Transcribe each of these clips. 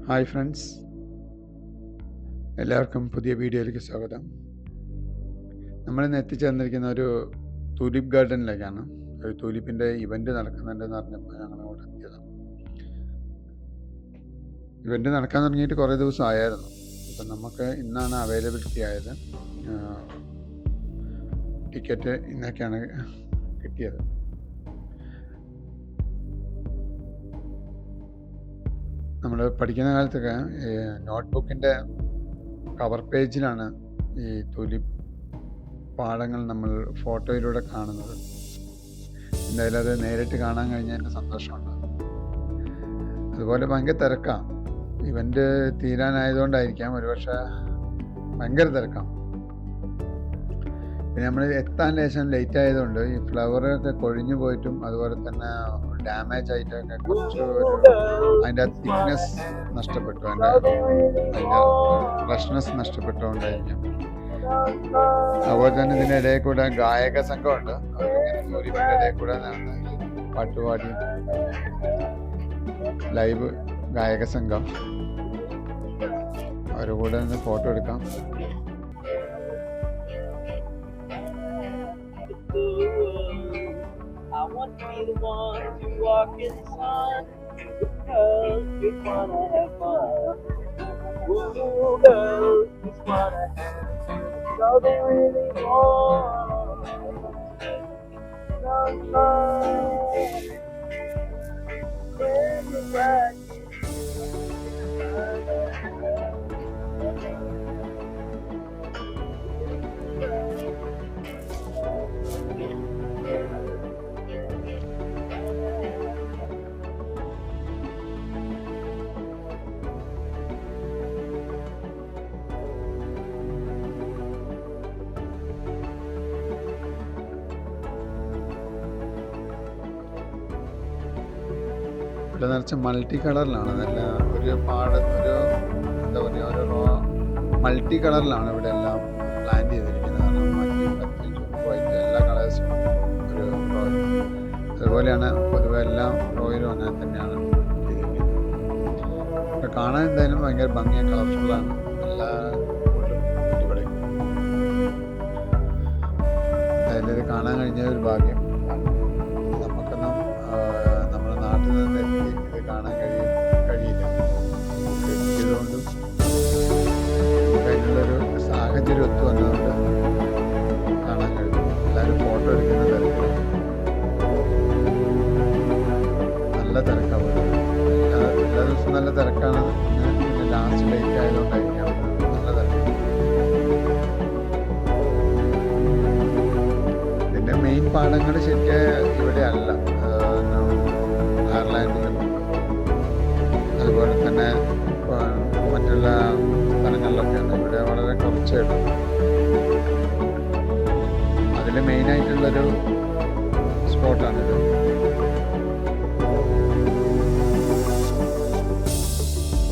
Hi friends, എല്ലാവർക്കും പുതിയ വീഡിയോയിലേക്ക് സ്വാഗതം. നമ്മളിന്ന് എത്തിച്ചേർന്നിരിക്കുന്ന ഒരു ടൂലിപ്പ് ഗാർഡനിലേക്കാണ്. ഒരു ടൂലിപ്പിൻ്റെ ഇവൻ്റ് നടക്കുന്നുണ്ടെന്ന് അറിഞ്ഞപ്പോൾ ഞങ്ങൾ അവിടെ എത്തിയതാണ്. ഇവൻ്റ് നടക്കാൻ തുടങ്ങിയിട്ട് കുറേ ദിവസം ആയിരുന്നു. അപ്പം നമുക്ക് ഇന്നാണ് അവൈലബിലിറ്റി ആയത്. ടിക്കറ്റ് ഇന്നൊക്കെയാണ് കിട്ടിയത്. നമ്മൾ പഠിക്കുന്ന കാലത്തൊക്കെ നോട്ട്ബുക്കിൻ്റെ കവർ പേജിലാണ് ഈ ടൂലിപ്പ് പാടങ്ങൾ നമ്മൾ ഫോട്ടോയിലൂടെ കാണുന്നത്. എന്തായാലും അത് നേരിട്ട് കാണാൻ കഴിഞ്ഞതിൻ്റെ സന്തോഷമുണ്ട്. അതുപോലെ ഭയങ്കര തിരക്കാണ്. ഇവൻ്റ് തീരാനായതുകൊണ്ടായിരിക്കാം, ഒരുപക്ഷെ ഭയങ്കര തിരക്കാണ്. പിന്നെ നമ്മൾ എത്താൻ ലേശം ലേറ്റ് ആയതുകൊണ്ട് ഈ ഫ്ലവറൊക്കെ കൊഴിഞ്ഞു പോയിട്ടും അതുപോലെ തന്നെ ഡാമേജ് ആയിട്ടൊക്കെ കുറച്ച് അതിൻ്റെ തിക്നെസ് നഷ്ടപ്പെട്ടു, അതിൻ്റെ ഫ്രഷ്നെസ് നഷ്ടപ്പെട്ടുകൊണ്ടായിരിക്കാം. അതുപോലെ തന്നെ ഇതിൻ്റെ ഇടയിൽ കൂടെ ഗായക സംഘമുണ്ട്. അവരിങ്ങനെ ഇടയിൽ കൂടെ പാട്ടുപാടി ലൈവ് ഗായക സംഘം, അവരുടെ കൂടെ നിന്ന് ഫോട്ടോ എടുക്കാം. I want to be the one to walk in the sun, because we wanna have fun. Ooh, girls just wanna have fun. So they really want some fun. Everybody. ഇവിടെ നിറച്ച് multi കളറിലാണ്. നല്ല ഒരു എന്താ പറയുക, ഒരു multi കളറിലാണ് ഇവിടെ എല്ലാം പ്ലാൻ ചെയ്തിരിക്കുന്നത്. കാരണം മഞ്ഞ, വൈറ്റ് എല്ലാ കളേഴ്സും ഒരു റോയിൽ. അതുപോലെയാണ് പൊതുവെ എല്ലാ റോയിലും അങ്ങനെ തന്നെയാണ് ചെയ്തിരിക്കുന്നത്. ഇവിടെ കാണാൻ എന്തായാലും ഭയങ്കര ഭംഗിയ, കളർഫുള്ളാണ്. എല്ലാ അടിപൊളി. എന്തായാലും ഇത് കാണാൻ കഴിഞ്ഞ ഒരു ഭാഗ്യം. നമ്മുടെ നാട്ടിൽ നിന്ന് എത്തി ഇത് കാണാൻ കഴിയില്ല. എത്തിയതുകൊണ്ടും അതിനുള്ളൊരു സാഹചര്യം ഒത്തു വന്നതുകൊണ്ട് കാണാൻ കഴിഞ്ഞു. എല്ലാവരും ഫോട്ടോ എടുക്കുന്ന തിരക്കിലാണ്. നല്ല തിരക്കാണ്. എല്ലാ ദിവസവും നല്ല തിരക്കാണ്. പിന്നെ ലാസ്റ്റ് ഡേറ്റ് ആയതുകൊണ്ടായിരിക്കാം നല്ല തിരക്ക്. ഇതിൻ്റെ മെയിൻ പാടങ്ങൾ ശരിക്കും ഇവിടെ അല്ല, അയർലാൻഡിലും അതുപോലെ തന്നെ മറ്റുള്ള സ്ഥലങ്ങളിലൊക്കെയാണ്. ഇവിടെ വളരെ കുറച്ചായിട്ട് അതിൽ മെയിനായിട്ടുള്ളൊരു സ്പോട്ടാണിത്.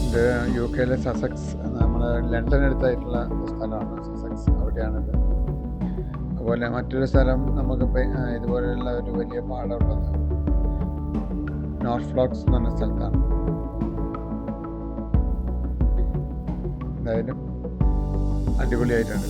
ഇത് UK സസെക്സ്, നമ്മുടെ ലണ്ടൻ അടുത്തായിട്ടുള്ള സ്ഥലമാണ് സസെക്സ്, അവിടെയാണിത്. അതുപോലെ മറ്റൊരു സ്ഥലം നമുക്കിപ്പോൾ ഇതുപോലെയുള്ള ഒരു വലിയ പാടമുള്ളത് നോർഫ്ലോക്സ് എന്ന് പറഞ്ഞ സ്ഥലത്താണ്. എന്തായാലും അടിപൊളിയായിട്ടുണ്ട്.